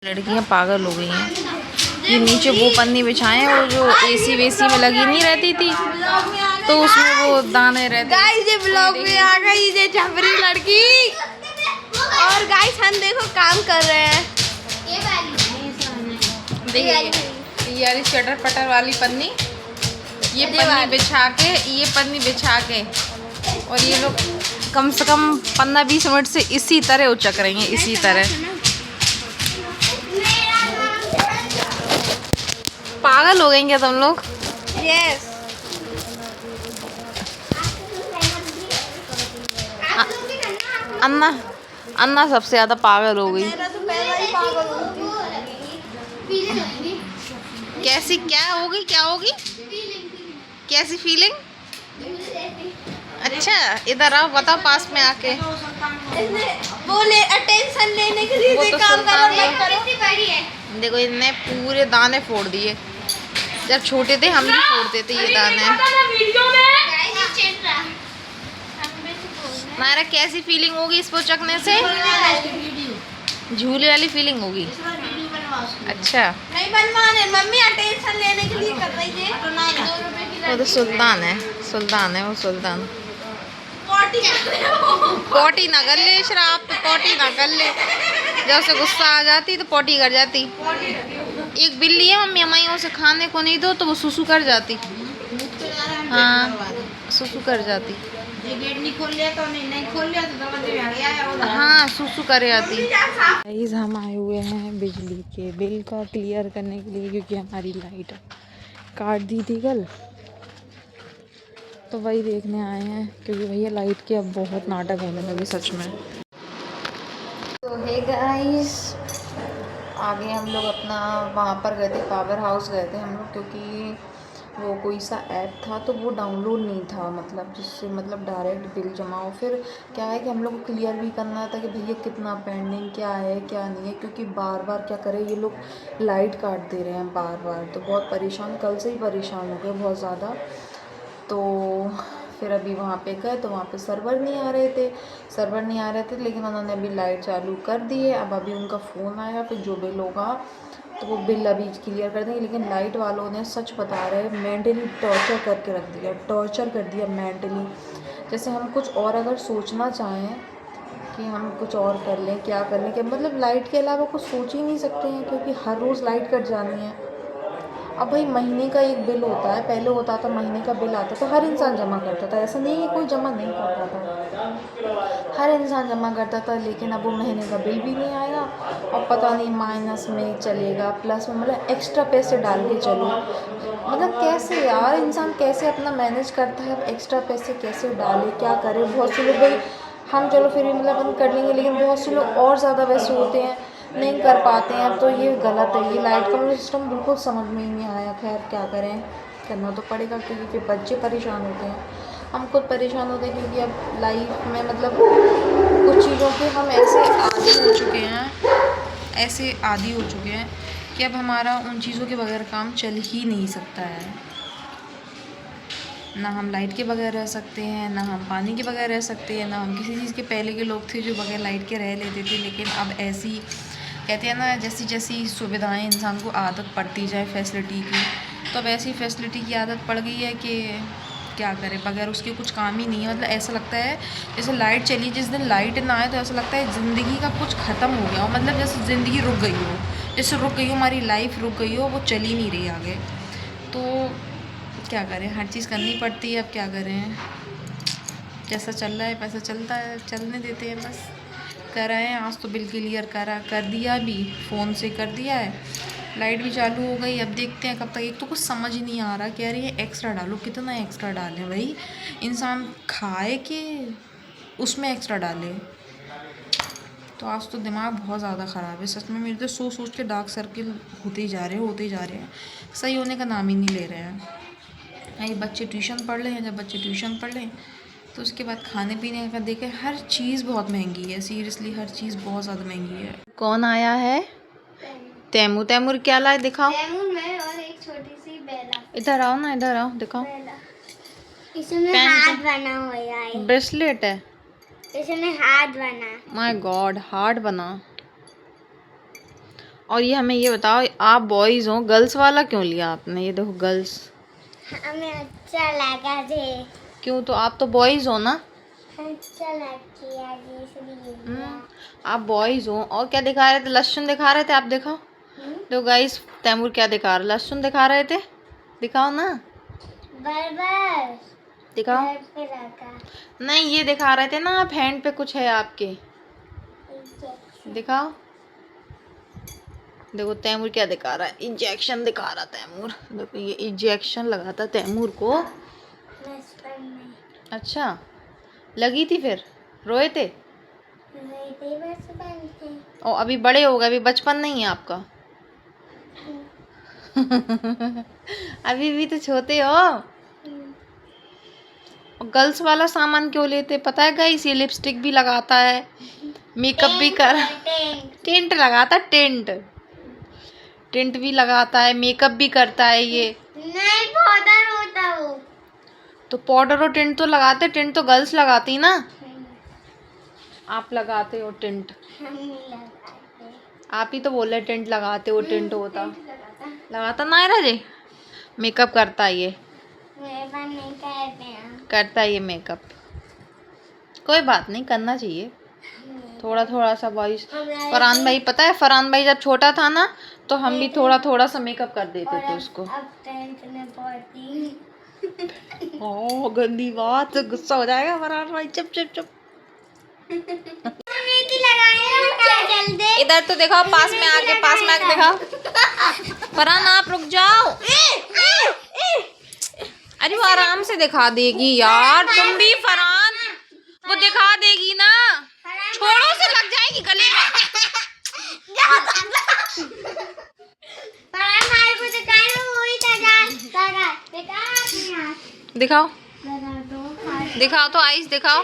लड़कियां पागल हो गई हैं। ये नीचे वो पन्नी बिछाएं और जो एसी वेसी में लगी नहीं रहती थी तो उसमें वो दाने रहते। गाइस ये ब्लॉग में आ गई ये झबरी लड़की। और गाइस हम देखो काम कर रहे हैं। देखिए ये वाली चटर पटर वाली पन्नी, ये पन्नी बिछा के और ये लोग कम से कम 15-20 मिनट से इसी तरह उचक रही हैं, इसी तरह। पागल हो गई क्या तुम लोग? यस। अन्ना अन्ना सबसे ज्यादा पागल हो गई। कैसी क्या होगी कैसी फीलिंग? अच्छा इधर आओ, बताओ पास में आके। बोले अटेंशन लेने के लिए वो तो काम सुल्तान करो। देखो इनने पूरे दाने फोड़ दिए। जब छोटे थे हम भी फोड़ते थे ये दाने। नायरा कैसी फीलिंग होगी इसको चखने से? झूले वाली फीलिंग होगी। अच्छा नहीं बनवाने, मम्मी अटेंशन लेने के लिए कर रही है। वो तो सुल्तान है वो सुल्तान। पोटी ना कर ले शराब, पोटी ना कर ले। जब उसे गुस्सा आ जाती तो पोटी कर जाती। एक बिल्ली है मम्मी, हमारी उसे खाने को नहीं दो तो वो सुसु कर जाती। हाँ सुसु कर जाती। गेट नहीं खोल लिया तो नहीं खोल लिया तो दरवाजे में आ गया। हाँ सुसु कर जाती। गाइस हम आए हुए हैं बिजली के बिल का क्लियर करने के लिए, क्योंकि हमारी लाइट काट दी थी कल, तो वही देखने आए हैं। क्योंकि भैया लाइट के अब बहुत नाटक होने लगे सच में। तो हे गाइस आगे हम लोग अपना वहाँ पर गए थे, पावर हाउस गए थे हम लोग, क्योंकि वो कोई सा ऐप था तो वो डाउनलोड नहीं था, मतलब जिससे मतलब डायरेक्ट बिल जमा हो। फिर क्या है कि हम लोग को क्लियर भी करना था कि भैया कितना पेंडिंग क्या है क्या नहीं है, क्योंकि बार बार क्या करें ये लोग लाइट काट दे रहे हैं बार बार, तो बहुत परेशान, कल से ही परेशान हो गए बहुत ज़्यादा। तो फिर अभी वहाँ पे गए तो वहाँ पे सर्वर नहीं आ रहे थे, लेकिन उन्होंने अभी लाइट चालू कर दी है। अब अभी उनका फ़ोन आया, फिर जो बिल होगा तो वो बिल अभी क्लियर कर देंगे। लेकिन लाइट वालों ने सच बता रहे हैं मेंटली टॉर्चर करके रख दिया, टॉर्चर कर दिया मेंटली। जैसे हम कुछ और अगर सोचना चाहें कि हम कुछ और कर लें, क्या कर लें, कि मतलब लाइट के अलावा कुछ सोच ही नहीं सकते हैं, क्योंकि हर रोज़ लाइट कट जानी है। अब भाई महीने का एक बिल होता है, पहले होता था महीने का बिल आता था हर इंसान जमा करता था, ऐसा नहीं है कोई जमा नहीं करता था, हर इंसान जमा करता था। लेकिन अब वो महीने का बिल भी नहीं आएगा और पता नहीं माइनस में चलेगा प्लस में, मतलब एक्स्ट्रा पैसे डाल के चलो। मतलब कैसे यार इंसान कैसे अपना मैनेज करता है, एक्स्ट्रा पैसे कैसे डाले, क्या करे। बहुत से लोग भाई हम चलो फिर भी मतलब अपन कर लेंगे, लेकिन बहुत से लोग और ज़्यादा वैसे होते हैं नहीं कर पाते हैं। तो ये गलत है, ये लाइट का मुझे सिस्टम बिल्कुल समझ में ही नहीं आया। खैर क्या करें, करना तो पड़ेगा, क्योंकि फिर बच्चे परेशान होते हैं, हम खुद परेशान होते हैं, क्योंकि अब लाइफ में मतलब कुछ चीज़ों के हम ऐसे आदी हो चुके हैं कि अब हमारा उन चीज़ों के बगैर काम चल ही नहीं सकता है। ना हम लाइट के बगैर रह सकते हैं, ना हम पानी के बगैर रह सकते हैं, ना हम किसी चीज़ के। पहले के लोग थे जो बगैर लाइट के रह लेते थे, लेकिन अब ऐसी कहते हैं ना जैसी जैसी सुविधाएं इंसान को आदत पड़ती जाए फैसिलिटी की, तो अब ऐसी फैसिलिटी की आदत पड़ गई है कि क्या करें, बगैर उसके कुछ काम ही नहीं है। मतलब ऐसा लगता है जैसे लाइट चली, जिस दिन लाइट ना आए तो ऐसा लगता है ज़िंदगी का कुछ ख़त्म हो गया हो, मतलब जैसे ज़िंदगी रुक गई हो, हमारी लाइफ रुक गई हो, वो चल ही नहीं रही आगे। तो क्या करें, हर चीज़ करनी पड़ती है। अब क्या करें, जैसा चल रहा है पैसा चलता है, चलने देते हैं बस। कर आए हैं आज तो बिल क्लियर कर दिया, भी फ़ोन से कर दिया है, लाइट भी चालू हो गई। अब देखते हैं कब तक। एक तो कुछ समझ ही नहीं आ रहा, कह रही है एक्स्ट्रा डालो, कितना एक्स्ट्रा डालें भाई, इंसान खाए कि उसमें एक्स्ट्रा डाले। तो आज तो दिमाग बहुत ज़्यादा ख़राब है सच में, मेरे तो सोच के डार्क सर्किल होते ही जा रहे हैं, सही होने का नाम ही नहीं ले रहे हैं। ये बच्चे ट्यूशन पढ़ रहे हैं, जब बच्चे ट्यूशन पढ़ लें तो उसके बाद खाने पीने का देखें, हर चीज़ बहुत महंगी है, सीरियसली हर चीज़ बहुत ज़्यादा महंगी है। कौन आया है? तैमूर क्या लाए, दिखाओ। मैं और एक छोटी सी बेला। इधर आओ ना, इधर आओ, दिखाओ। इसमें हार्ट बना हुआ है, ब्रेसलेट है, इसमें हार्ट बना। माय गॉड हार्ट बना। और ये हमें ये बताओ, आप बॉयज़ हो, गर्ल्स वाला क्यों लिया आपने? ये देखो गर्ल्स। हमें अच्छा लगा थे। क्यों? तो आप तो बॉयज़ हो ना। अच्छा लगा इसलिए। आप बॉयज़ हो। और क्या दिखा रहे थे? लहसुन दिखा रहे थे, आप दिखाओ। तो गाइस तैमूर क्या दिखा रहा? लहसुन दिखा रहे थे, दिखाओ ना। बर्बर दिखाओ। पे रखा। नहीं, ये दिखा रहे थे ना आप, हैंड पे कुछ है आपके, दिखाओ। देखो तैमूर क्या दिखा रहा है, इंजेक्शन दिखा रहा तैमूर। देखो ये इंजेक्शन लगा था तैमूर को। बचपन में अच्छा, लगी थी फिर रोए थे? नहीं थे, बचपन थे। और अभी बड़े हो गए, अभी बचपन नहीं है आपका। अभी भी तो छोटे हो। और गर्ल्स वाला सामान क्यों लेते पता है गाइस? ये लिपस्टिक भी लगाता है, मेकअप भी कर, टेंट लगाता, टेंट टेंट भी लगाता है, मेकअप भी करता है ये। नहीं पाउडर होता वो। तो पाउडर और टिंट तो लगाते, टिंट तो गर्ल्स लगाती ना। आप लगाते हो टिंट? हम नहीं लगाते। आप ही तो बोल रहे टिंट लगाते हो, टिंट होता लगाता ना है जी। मेकअप करता है ये, मेरा नहीं करते हैं। करता है ये मेकअप। कोई बात नहीं, करना चाहिए थोड़ा थोड़ा सा बॉयज। फरहान भाई, पता है फरहान भाई जब छोटा था ना, तो हम भी थोड़ा थोड़ा सा मेकअप कर देते थे उसको। अब टेंट में पड़ती। ओह गंदी बात, गुस्सा हो जाएगा फरहान भाई। चुप चुप चुप। इधर तो देखो, पास में आके दिखाओ। फरहान आप रुक जाओ। अरे वो आराम से दिखा देगी यार, तुम भी फरहान, वो दिखा देगी ना। छोड़ो से लग जाएगी गले में। दिखाओ दिखाओ तो आइस दिखाओ।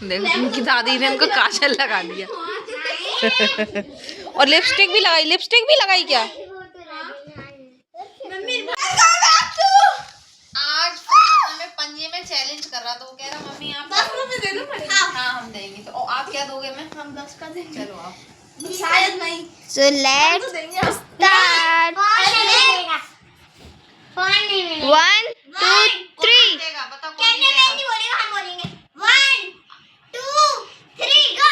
देखो इनकी दादी ने उनको काजल लगा दिया। और लिपस्टिक भी लगाई क्या? आज हमें पंजे में चैलेंज कर रहा था, वो कह रहा मम्मी आप 10 रुपए दे दो। हाँ हम देंगे। तो आप क्या दोगे? मैं हम 10 का देंगे। चलो आप। शायद नहीं। So let's start. 1, 2, 3. बता कौन जीतेगा? 1, 2, 3 go.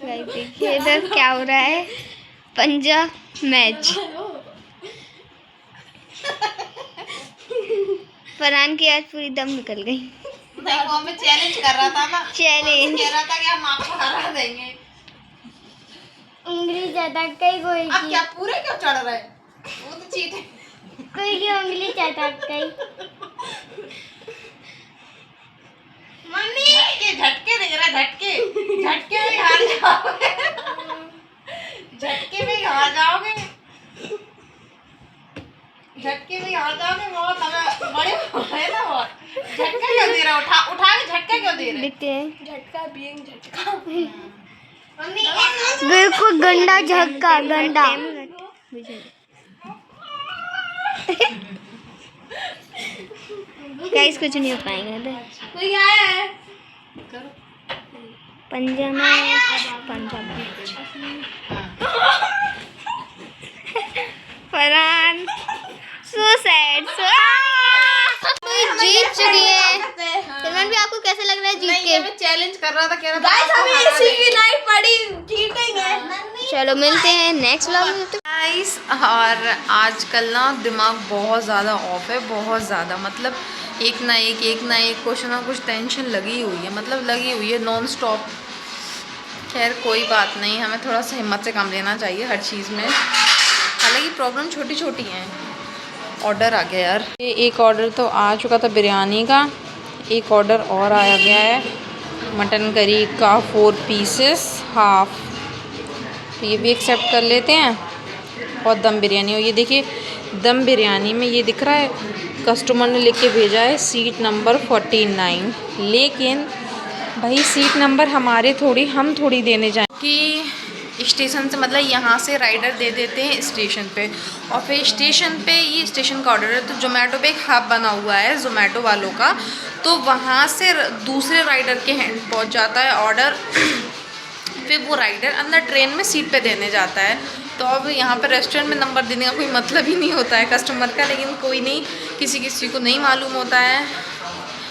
देखिए इधर क्या हो रहा है, पंजा मैच। फरहान की आज पूरी दम निकल गई। नहीं, वो हमें चैलेंज कर रहा था ना। चैलेंज कह रहा था कि हम आपको हरा देंगे। उंगली चटक गई कोई अब की। क्या पूरे क्यों चढ़ रहे? वो तो चीट है। कोई की उंगली चटक गई। मम्मी झटके दे रहा है, झटके में हार जाओगे। झटके में हार जाओगे। बहुत हमें बड़े हो गए ना। बहुत झटका क्यों दे रहा? उठा के झटका क्यों दे रहे? देखते हैं। झटका बीइंग झटका। बिल्कुल गंदा झटका, गंदा। गाइस कुछ नहीं हो पाएगा। कोई आया है? पंजा में फरहान सो सैड। जीत चुकी है। सलमान भी आपको कैसा लग रहा है जीत के? मैं चैलेंज कर रहा था, कह रहा था गाइस हमें इसी की लाइट पड़ी, जीतेंगे। चलो मिलते हैं नेक्स्ट व्लॉग में। गाइस और आजकल ना दिमाग बहुत ज़्यादा ऑफ है, बहुत ज़्यादा। मतलब एक ना एक कुछ ना कुछ टेंशन लगी हुई है, मतलब लगी हुई है नॉन स्टॉप। खैर कोई बात नहीं, हमें थोड़ा सा हिम्मत से काम लेना चाहिए हर चीज़ में। हालांकि प्रॉब्लम छोटी छोटी हैं। ऑर्डर आ गया यार, ये एक ऑर्डर तो आ चुका था बिरयानी का, एक ऑर्डर और आया गया है मटन करी का 4 पीसेस हाफ। तो ये भी एक्सेप्ट कर लेते हैं। और दम बिरयानी, और ये देखिए दम बिरयानी में ये दिख रहा है कस्टमर ने लिख के भेजा है सीट नंबर 49। लेकिन भाई सीट नंबर हम थोड़ी देने जाएं कि स्टेशन से, मतलब यहाँ से राइडर दे देते हैं स्टेशन पे, और फिर स्टेशन पे ये स्टेशन का ऑर्डर है। तो जोमेटो पे एक हब बना हुआ है जोमेटो वालों का, तो वहाँ से दूसरे राइडर के हैंड पहुँच जाता है ऑर्डर। फिर वो राइडर अंदर ट्रेन में सीट पे देने जाता है। तो अब यहाँ पर रेस्टोरेंट में नंबर देने का कोई मतलब ही नहीं होता है कस्टमर का, लेकिन कोई नहीं, किसी किसी को नहीं मालूम होता है,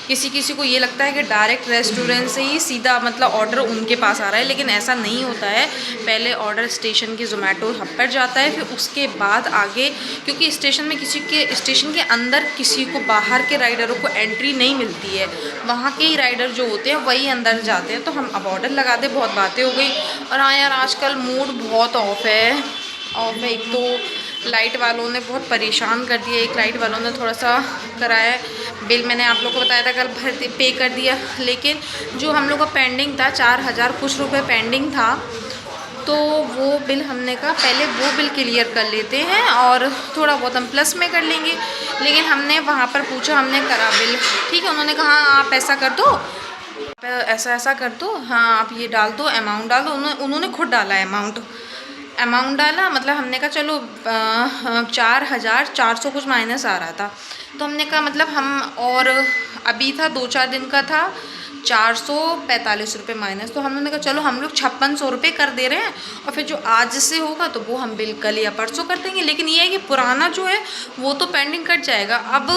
किसी किसी को ये लगता है कि डायरेक्ट रेस्टोरेंट से ही सीधा मतलब ऑर्डर उनके पास आ रहा है, लेकिन ऐसा नहीं होता है। पहले ऑर्डर स्टेशन की ज़ोमैटो हब पर जाता है, फिर उसके बाद आगे, क्योंकि स्टेशन में स्टेशन के अंदर किसी को बाहर के राइडरों को एंट्री नहीं मिलती है, वहाँ के ही राइडर जो होते हैं वही अंदर जाते हैं। तो हम अब ऑर्डर लगा दे, बहुत बातें हो गई। और हाँ यार, आजकल मूड बहुत ऑफ है। एक तो लाइट वालों ने बहुत परेशान कर दिया, एक लाइट वालों ने थोड़ा सा कराया बिल, मैंने आप लोगों को बताया था कल, पे कर दिया, लेकिन जो हम लोग का पेंडिंग था 4000 कुछ रुपए पेंडिंग था, तो वो बिल हमने कहा पहले वो बिल क्लियर कर लेते हैं और थोड़ा बहुत हम प्लस में कर लेंगे। लेकिन हमने वहाँ पर पूछा, हमने करा बिल, ठीक है, उन्होंने कहा आप ऐसा कर दो, ऐसा कर दो, हाँ आप ये डाल दो, अमाउंट डाल दो। उन्होंने खुद डाला अमाउंट डाला, मतलब हमने कहा चलो 4400 कुछ माइनस आ रहा था, तो हमने कहा मतलब हम, और अभी था 2-4 दिन का था 445 रुपये माइनस, तो हमने कहा चलो हम लोग 5600 रुपये कर दे रहे हैं, और फिर जो आज से होगा तो वो हम बिल कल या परसों कर देंगे। लेकिन ये है कि पुराना जो है वो तो पेंडिंग कट जाएगा। अब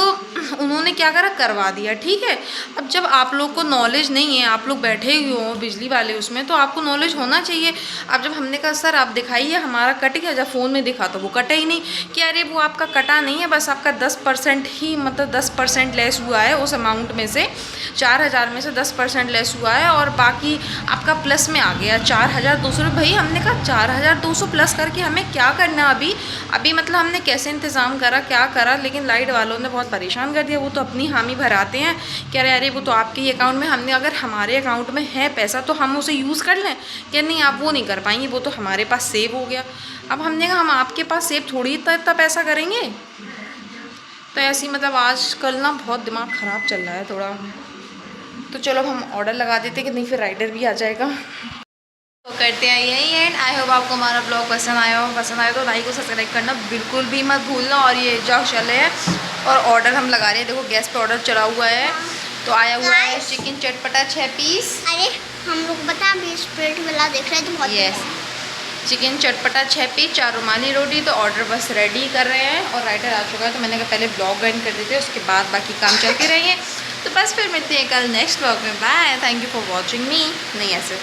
उन्होंने क्या करा, करवा दिया, ठीक है। अब जब आप लोग को नॉलेज नहीं है, आप लोग बैठे हुए हो बिजली वाले उसमें, तो आपको नॉलेज होना चाहिए। अब जब हमने कहा सर आप दिखाइए हमारा कट गया, जब फ़ोन में दिखा तो वो कटा ही नहीं, कि अरे वो आपका कटा नहीं है, बस आपका 10% ही, मतलब 10% लेस हुआ है उस अमाउंट में से, 4000 में से 10% लेस हुआ है, और बाकी आपका प्लस में आ गया 4200। भाई हमने कहा 4200 प्लस करके हमें क्या करना अभी मतलब हमने कैसे इंतज़ाम करा, क्या करा, लेकिन लाइट वालों ने बहुत परेशान कर दिया। वो तो अपनी हामी भराते हैं, कह रहे अरे वो तो आपके ही अकाउंट में, हमने अगर हमारे अकाउंट में है पैसा तो हम उसे यूज़ कर लें, क्या नहीं आप वो नहीं कर पाएंगे, वो तो हमारे पास सेव हो गया। अब हमने कहा हम आपके पास सेव थोड़ी इतना पैसा करेंगे। तो ऐसी मतलब आजकल ना बहुत दिमाग ख़राब चल रहा है थोड़ा। तो चलो अब हम ऑर्डर लगा देते कि नहीं फिर राइडर भी आ जाएगा। तो करते हैं यही एंड। आई होप आपको हमारा ब्लॉग पसंद आया तो लाइक और सब्सक्राइब करना बिल्कुल भी मत भूलना। और ये जो चले हैं और ऑर्डर हम लगा रहे हैं, देखो गैस पे ऑर्डर चला हुआ है, तो आया हुआ है चिकन चटपटा 6 पीस। अरे हम लोग बता 20 प्लेट वाला देख रहे हैं तो बहुत यस, चिकन चटपटा 6 पीस, 4 रुमाली रोटी। तो ऑर्डर बस रेडी कर रहे हैं और राइडर आ चुका है, तो मैंने कहा पहले ब्लॉग एंड कर देते हैं, उसके बाद बाकी काम चलते रहेंगे। तो बस फिर मिलते हैं कल नेक्स्ट ब्लॉग में। Bye, thank you for watching me. नहीं ऐसे